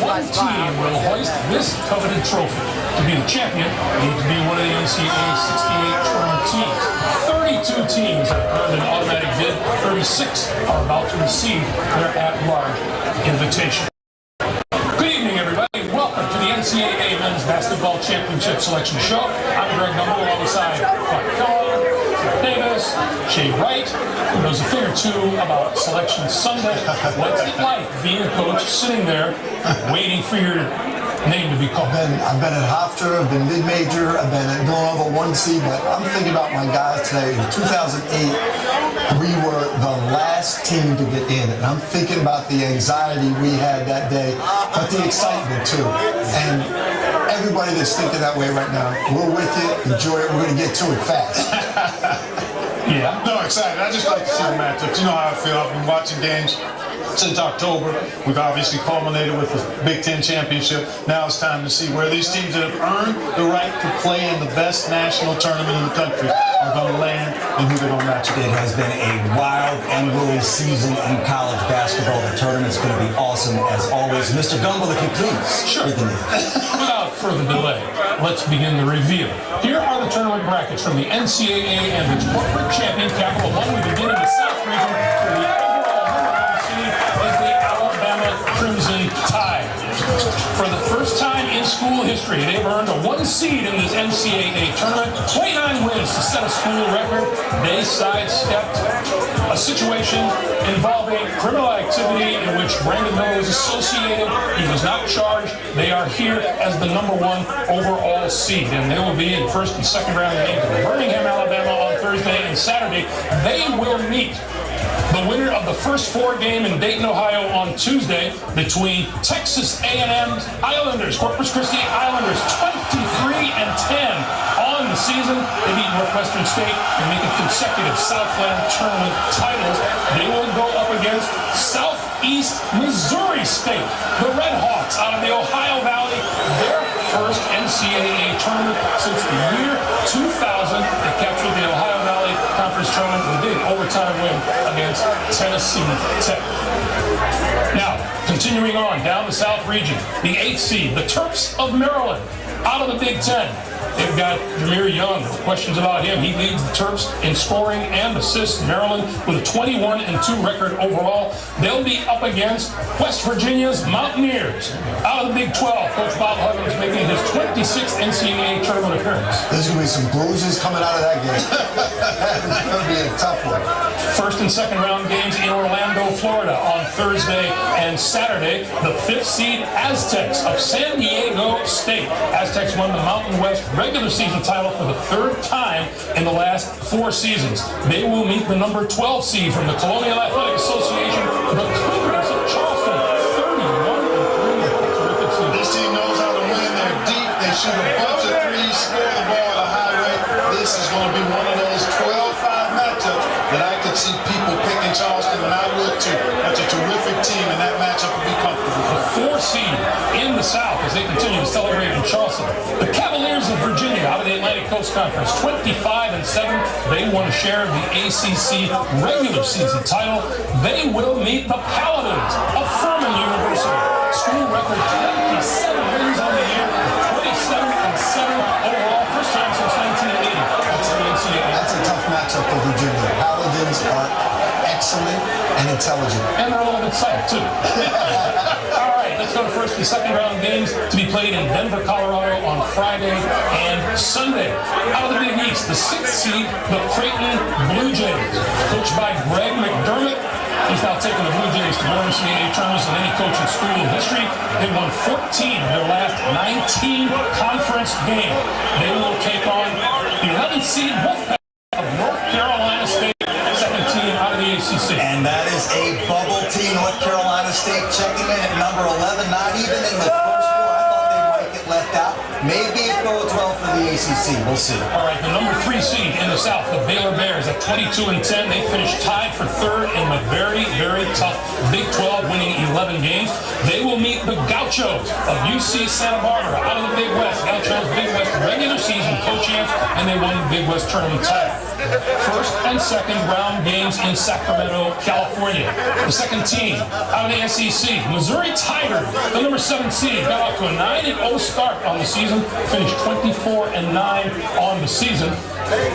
one team will hoist this coveted trophy. To be the champion, you need to be one of the NCAA 68 tournament teams. 32 teams have earned an automatic bid. 36 are about to receive their at-large invitation. Good evening, everybody. Welcome to the NCAA Men's Basketball Championship Selection Show. I'm Greg Gumbel alongside Clark Keller, Davis, Shay Wright, who knows a thing or two about Selection Sunday. What's it like being a coach sitting there waiting for your name to be called? I've been at Hofstra, I've been mid-major, I've been at Villanova 1C, but I'm thinking about my guys today. In 2008, we were the last team to get in, and I'm thinking about the anxiety we had that day, but the excitement too. And everybody that's thinking that way right now, we're with you, enjoy it, we're going to get to it fast. Yeah. No, excited. I just like to see the matchups. You know how I feel. I've been watching games since October. We've obviously culminated with the Big Ten Championship. Now it's time to see where these teams that have earned the right to play in the best national tournament in the country are going to land and who they're going to match up. It has been a wild and woolly season in college basketball. The tournament's going to be awesome as always. Mr. Gumbel, if you please. Sure. Without further delay, let's begin the reveal. Here are the tournament brackets from the NCAA and its corporate champion, Capital One. We begin in the South region for the overall number one seed is the Alabama Crimson Tide. For the first time in school history, they've earned a 1 seed in this NCAA tournament. 29 wins to set a school record. They sidestepped a situation involving criminal activity in which Brandon Miller was associated. He was not charged. They are here as the number 1 overall seed, and they will be in first and second round games in Birmingham, Alabama on Thursday and Saturday. They will meet the winner of the first 4 game in Dayton, Ohio on Tuesday between Texas A&M Islanders, Corpus Christi Islanders, 23-10 on the season. They beat Northwestern State and make it consecutive Southland tournament titles. They will go up against Southeast Missouri State, the Red Hawks out of the Ohio Valley, their first NCAA tournament since the year 2000. They captured the Ohio Valley Conference tournament with a big overtime win against Tennessee Tech. Now, continuing on down the South region, the 8th seed, the Terps of Maryland, out of the Big Ten. They've got Jameer Young. No questions about him. He leads the Terps in scoring and assists. Maryland with a 21-2 record overall. They'll be up against West Virginia's Mountaineers. Out of the Big 12, Coach Bob Huggins making his 26th NCAA tournament appearance. There's going to be some bruises coming out of that game. It's going to be a tough one. First and second round games in Orlando, Florida on Thursday and Saturday. The 5th seed Aztecs of San Diego State. Aztecs won the Mountain West regular season title for the 3rd time in the last 4 seasons. They will meet the number 12 seed from the Colonial Athletic Association, the Cougars of Charleston, 31-3. Terrific season. This team knows how to win. They're deep. They shoot a bunch of threes, score the ball at a high rate. This is going to be one of those 12-5 matchups that I could see people picking Charleston, and I would too. That's a terrific team, and that matchup will be comfortable. The 4 seed in the South as they continue to celebrate in Charleston. The Cavaliers of Virginia out of the Atlantic Coast Conference, 25-7. They won a share of the ACC regular season title. They will meet the Paladins of Furman University. School record 27 wins on the year, 27-7 overall. First time since 1980. That's the NCAA. That's a tough matchup for Virginia. Paladins are excellent and intelligent. And they're a little bit psyched, too. All right, let's go to first and second round games to be played in Denver, Colorado on Friday and Sunday. Out of the Big East, the 6th seed, the Creighton Blue Jays, coached by Greg McDermott. He's now taken the Blue Jays to more NCAA tournaments than any coach in school history. They won 14 of their last 19 conference games. They will take on the 11th seed Wolfpack of North Carolina State, second team out of the ACC. And that is a bubble team. North Carolina State checking in at number 11. Not even in the first 4. I thought they might get left out. Maybe it goes well for the ACC. We'll see. All right, the number 3 seed in the South, the Baylor Bears at 22-10. They finished tied for 3rd in the very, very tough Big 12, winning 11 games. They will meet the Gauchos of UC Santa Barbara out of the Big West. Gauchos Big West regular season co-champs, and they won the Big West tournament title. first and second round games in Sacramento, California. The second team out of the SEC, Missouri Tigers, the number 7 seed, got off to a 9-0 start on the season, finished 24-9 on the season.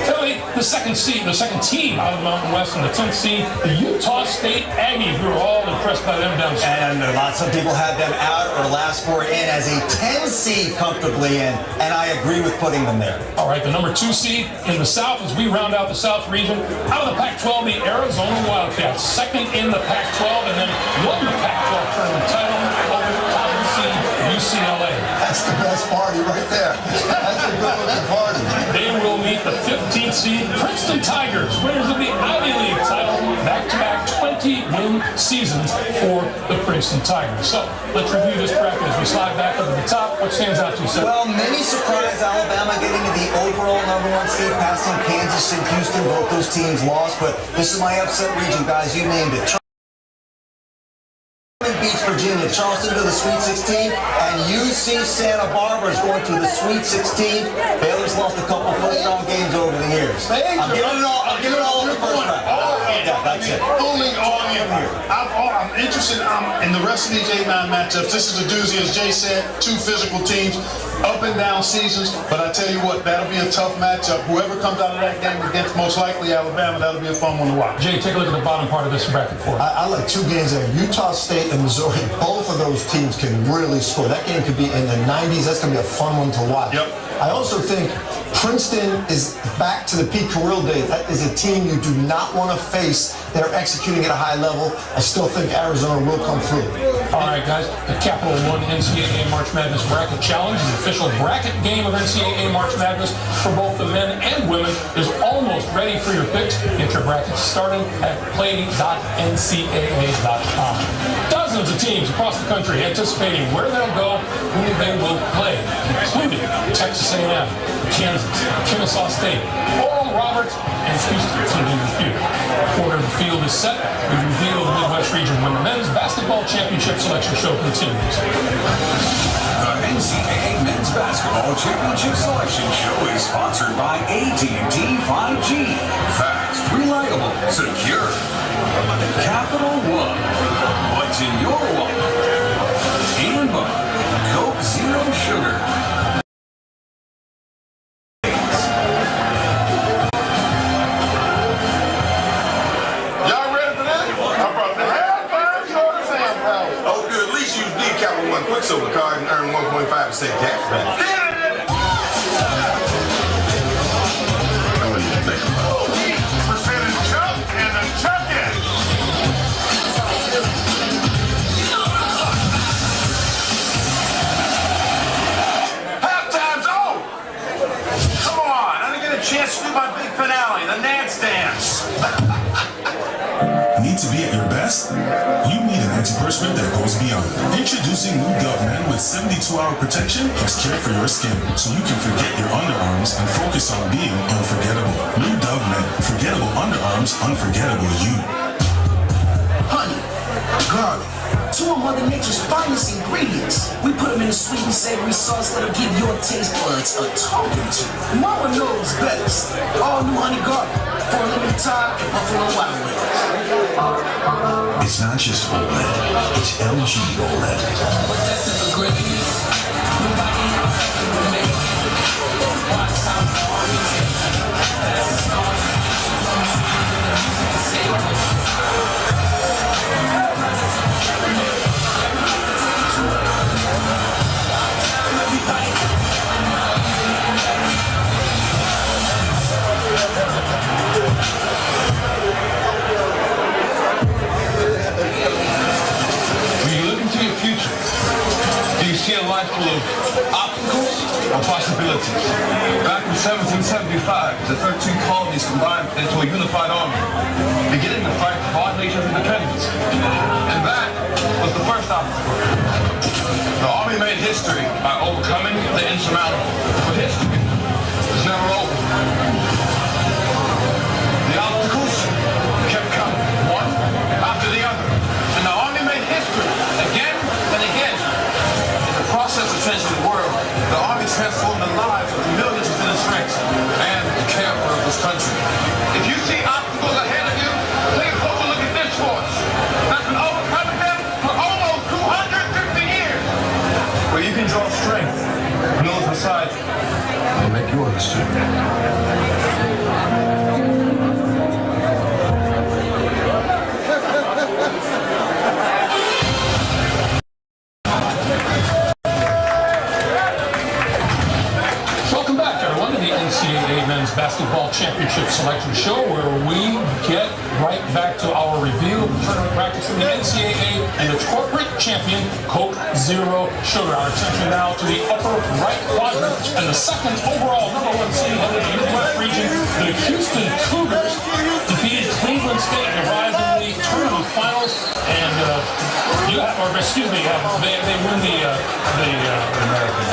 Philly, the second team out of the Mountain West, and the 10th seed, the Utah State Aggies. We were all impressed by them down south. And lots of people had them out or last four in as a 10 seed comfortably in, and I agree with putting them there. All right, the number 2 seed in the South as we round out the South region. Out of the Pac-12, the Arizona Wildcats, second in the Pac-12, and then won the Pac-12 tournament title over the top seed UCLA. That's the best party right there. That's a good-looking party. They will meet the 15th seed Princeton Tigers, winners of the Ivy League title, back-to-back 20-win seasons for the Princeton Tigers. So let's review this bracket as we slide back up to the top. What stands out to you, Seth? Well, many surprised Alabama getting to the overall number 1 seed, passing Kansas and Houston. Both those teams lost, but this is my upset region, guys. You named it. Beats Virginia, Charleston to the Sweet 16, and UC Santa Barbara is going to the Sweet 16. Baylor's lost a couple first-round games over the years. I'm giving it all over the first round. That's it. Fooling all in here. I'm interested in the rest of these 8-9 matchups. This is a doozy, as Jay said, 2 physical teams, up and down seasons. But I tell you what, that'll be a tough matchup. Whoever comes out of that game against most likely Alabama, that'll be a fun one to watch. Jay, take a look at the bottom part of this bracket for us. I like 2 games there. Utah State and Missouri. Both of those teams can really score. That game could be in the 90s. That's going to be a fun one to watch. Yep. I also think Princeton is back to the Pete Carril days. That is a team you do not want to face. They're executing at a high level. I still think Arizona will come through. All right, guys. The Capital One NCAA March Madness Bracket Challenge, the official bracket game of NCAA March Madness for both the men and women, is almost ready for your picks. Get your brackets started at play.ncaa.com. Dozens of teams across the country anticipating where they'll go, who they will play, including Texas A&M, Kansas, Kennesaw State, Oral Roberts, and Houston to name a few. Order of the field is set. We reveal the Midwest region when the men's basketball championship selection show continues. The NCAA Men's Basketball Championship Selection Show is sponsored by AT&T 5G. Fast, reliable, secure. Capital One. What's in your wallet? And by Coke Zero Sugar. Y'all ready for this? I brought the half-time short of Sam Powell. Oh, good. At least use the Capital One Quicksilver card and earn 1.5% cash back. What do you think? Percentage chuck and a chuck-in. Halftime's over. Come on, I didn't get a chance to do my big finale, the dance dance. Need to be at your best? You need an antiperspirant that goes beyond. Introducing new Dove Men with 72-hour protection plus care for your skin, so you can forget your underarms and focus on being unforgettable. New Dove Men. Forgettable underarms, unforgettable you. Honey, garlic, 2 of Mother Nature's finest ingredients. We put them in a sweet and savory sauce that'll give your taste buds a talking to. Mama knows best. All new honey garlic for a limited time at Buffalo Wild Wings. It's not just OLED, it's LG OLED. But that's the greatness. Nobody else can make it. Watch how far we take it. That's the start. See a life full of obstacles or possibilities. Back in 1775, the 13 colonies combined into a unified army, beginning the fight for our nation's independence. And that was the first obstacle. The army made history by overcoming the insurmountable. But history is never over. The obstacles kept coming, one after the other. And the army made history again and again. Process of changing the world, the Army transformed the lives of millions within its ranks and the character of this country. side and make yours too. Welcome back, everyone, to the NCAA Men's Basketball Championship Selection Show, where we get right back to our review of the tournament brackets from the NCAA and its corporate champion, Coke Zero Sugar. Our attention now to the upper right quadrant and the second overall #1 seed in the Midwest region. The Houston Cougars defeated Cleveland State to rise in the tournament finals, and they win the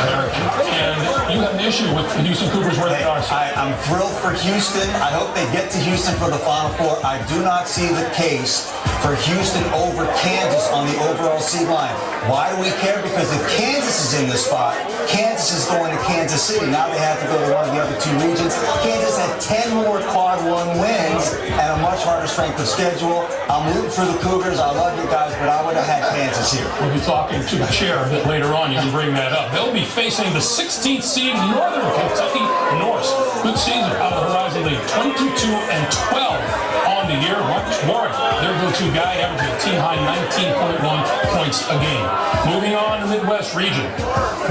American. And you have an issue with the Houston Cougars where they are. I'm thrilled for Houston. I hope they get to Houston for the Final Four. I do not see the case for Houston over Kansas on the overall seed line. Why do we care? Because if Kansas is in this spot, Kansas is going to Kansas City. Now they have to go to one of the other two regions. Kansas had 10 more quad one wins and a much harder strength of schedule. I'm rooting for the Cougars. I love you guys, but I would have had Kansas here. We'll be talking to the chair a bit later on. You can bring that up. They'll be facing the 16th seed Northern Kentucky Norse. Good season out of the Horizon League. 22-12 on the year. Marcus Warren, their go-to guy, averaging a team-high 19.1 points a game. Moving on to the Midwest region.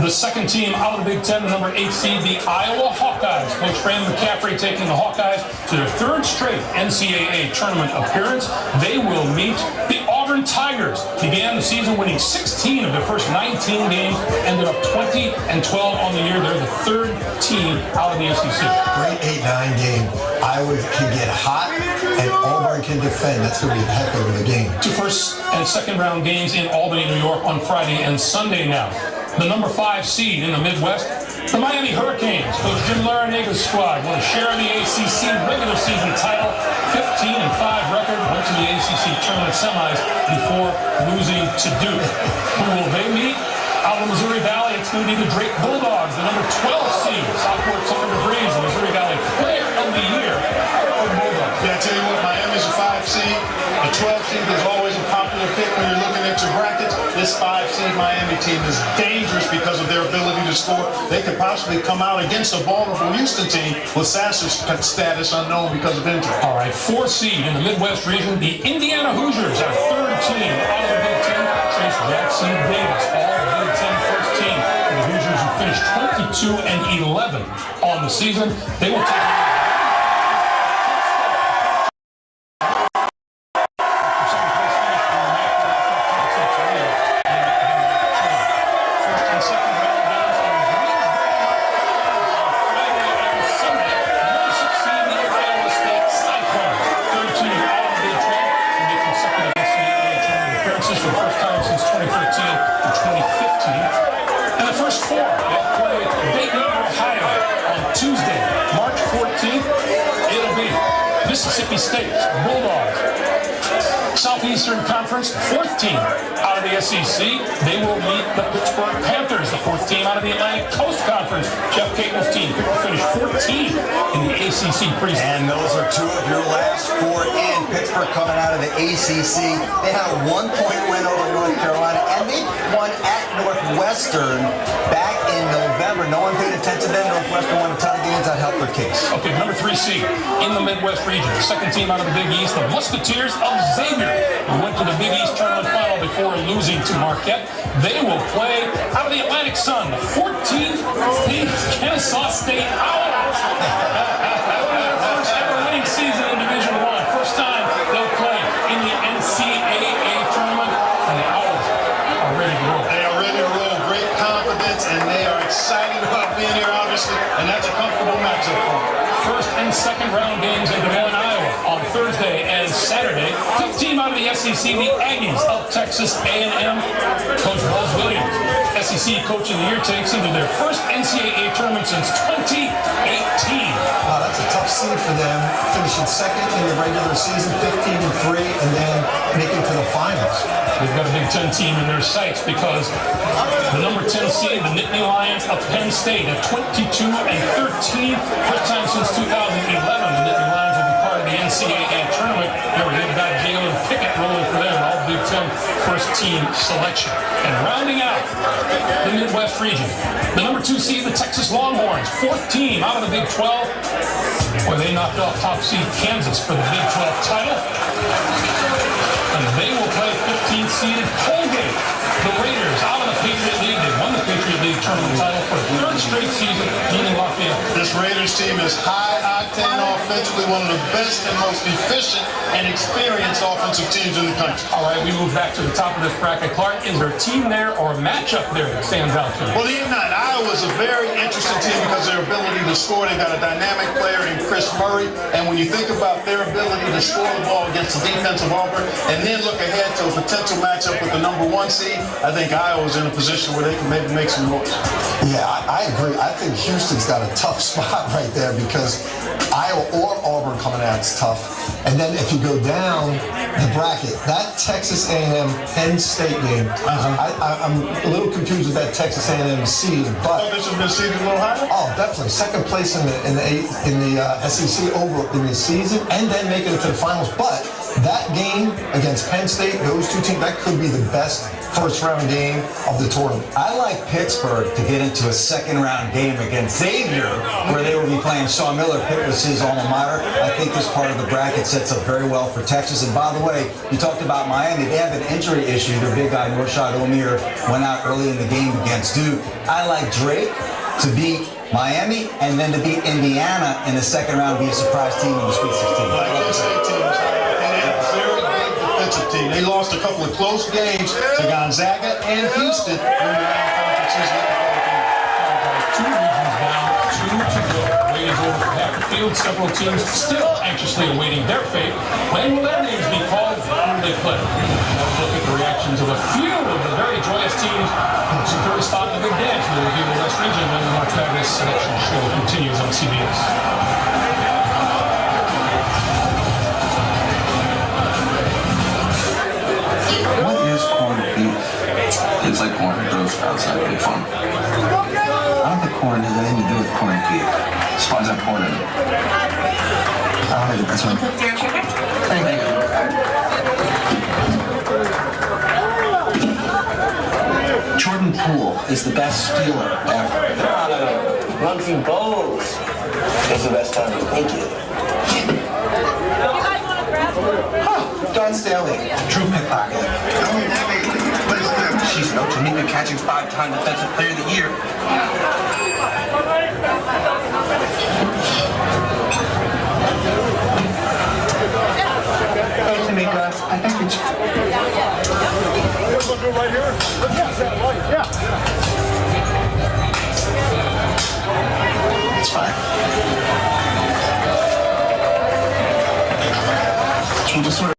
The second team out of the Big Ten, the #8 seed, the Iowa Hawkeyes. Coach Brandon McCaffrey taking the Hawkeyes to their third straight NCAA tournament appearance. They will meet the Auburn Tigers. Began the season winning 16 of their first 19 games, ended up 20-12 on the year. They're the third team out of the SEC. Great 8-9 game. Iowa can get hot, and Auburn can defend. That's going to be a heck of a game. Two first and second round games in Albany, New York on Friday and Sunday now. The #5 seed in the Midwest, the Miami Hurricanes. Coach Jim Laranaga's squad won a share of the ACC regular season title, 15-5 record, went to the ACC tournament semis before losing to Duke. Who will they meet? Out of the Missouri Valley, it's going to be the Drake Bulldogs, the #12 seed. Sophomore Tucker DeVries, the Missouri Valley Player of the Year for the Bulldogs. Yeah, I tell you what, Miami's a 5 seed. A 12 seed is always a popular pick when you're looking at your brackets. This 5 seed Miami team is dangerous because of their ability to score. They could possibly come out against a vulnerable Houston team with Sasser's status unknown because of injury. All right, 4 seed in the Midwest region, the Indiana Hoosiers, our third team out of the Big Ten. Chase Jackson Davis, all Big Ten first team. The Hoosiers who finished 22-11 on the season. They will take Mississippi State Bulldogs. Southeastern Conference, 4th team out of the SEC. They will meet the Pittsburgh Panthers, the 4th team out of the Atlantic Coast Conference. Jeff Cable's team finished 14 in the ACC preseason. And those are 2 of your last 4 in. Pittsburgh coming out of the ACC. They had a 1-point win over North Carolina, and they won at Northwestern back in November. No one paid attention then. Northwestern won a ton of games. That helped their case. Okay, #3 seed in the Midwest region. The second team out of the Big East, the Musketeers of Xavier, who went to the Big East tournament final before losing to Marquette. They will play out of the Atlantic Sun, the 14th seed Kennesaw State Owls. First ever winning season in Division I. First time they'll play in the NCAA tournament, and the Owls are ready to roll. They are ready to roll. Great confidence, and they are excited about being here, obviously, and that's a comfortable matchup for them. First and second round games in Des Moines, Iowa on Thursday and Saturday. 5th team out of the SEC, the Aggies of Texas A&M. Coach Buzz Williams, SEC Coach of the Year, takes into their first NCAA tournament since 2018. Wow, that's a tough seed for them, finishing second in the regular season, 15-3, and then making to the finals. They've got a Big Ten team in their sights because the #10 seed, the Nittany Lions of Penn State, at 22-13, first time since 2011. The Nittany Lions will be part of the NCAA tournament. They've got Jalen Pickett rolling for them, all Big Ten first team selection. And rounding out the Midwest region, the number 2 seed, the Texas Longhorns, 4th team out of the Big 12, where they knocked off top seed Kansas for the Big 12 title. And they will play 15th seeded Colgate. The Raiders out of the Patriot League. They won the Patriot League tournament title for the 3rd straight season, beating Lafayette. This Raiders team is high octane offensively, one of the best and most efficient and experienced offensive teams in the country. All right, we move back to the top of this bracket. Clark, is there a team there or a matchup there that stands out to you? Well, even not. Iowa's a very interesting team because of their ability to score. They got a dynamic player in Chris Murray, and when you think about their ability to score the ball against the defensive Auburn, and then look ahead to a potential matchup with the number 1 seed, I think Iowa's in a position where they can maybe make some noise. Yeah, I agree. I think Houston's got a tough spot right there because Iowa or Auburn coming out is tough. And then if you go down the bracket, that Texas A&M Penn State game, I'm a little confused with that Texas A&M seed, but Oh, this has been seeded a little higher? oh, definitely second place in the SEC over in the season, and then making it to the finals. But that game against Penn State, those two teams, that could be the best first-round game of the tournament. I like Pittsburgh to get into a second-round game against Xavier, where they will be playing Sean Miller. Pitt was his alma mater. I think this part of the bracket sets up very well for Texas. And by the way, you talked about Miami. They have an injury issue. Their big guy, Norshad Omier, went out early in the game against Duke. I like Drake to beat Miami and then to beat Indiana in the second round, be a surprise team in the Sweet 16. Like NCAA teams, and they have a very good defensive team. They lost a couple of close games to Gonzaga and Houston in the round conferences. 2 regions down, 2 to go. Wait is over for half the field. Several teams still anxiously awaiting their fate. When will their names be called? Who will they play? Let's look at the reactions of a few of the very joyous teams who secured a spot in the big dance. We'll review the West Region when the March Madness selection show continues on CBS. What is corned beef? It's like corn grows outside Big Farm. I don't think corn has anything to do with corned beef. Spawns have corn in it. I don't think that's what. Cook zero sugar? Thank you. Jordan Poole is the best stealer ever. No. Muggsy Bogues is the best time. Thank you. Don Staley, true pickpocket. She's no Tanika catching 5-time Defensive Player of the Year. Hey, Tanika, I think it's... Right here? Yeah. It's fine. We'll just sort of...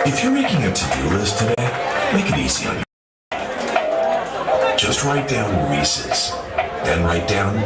If you're making a to-do list today, make it easy on you. Just write down Reese's, then write down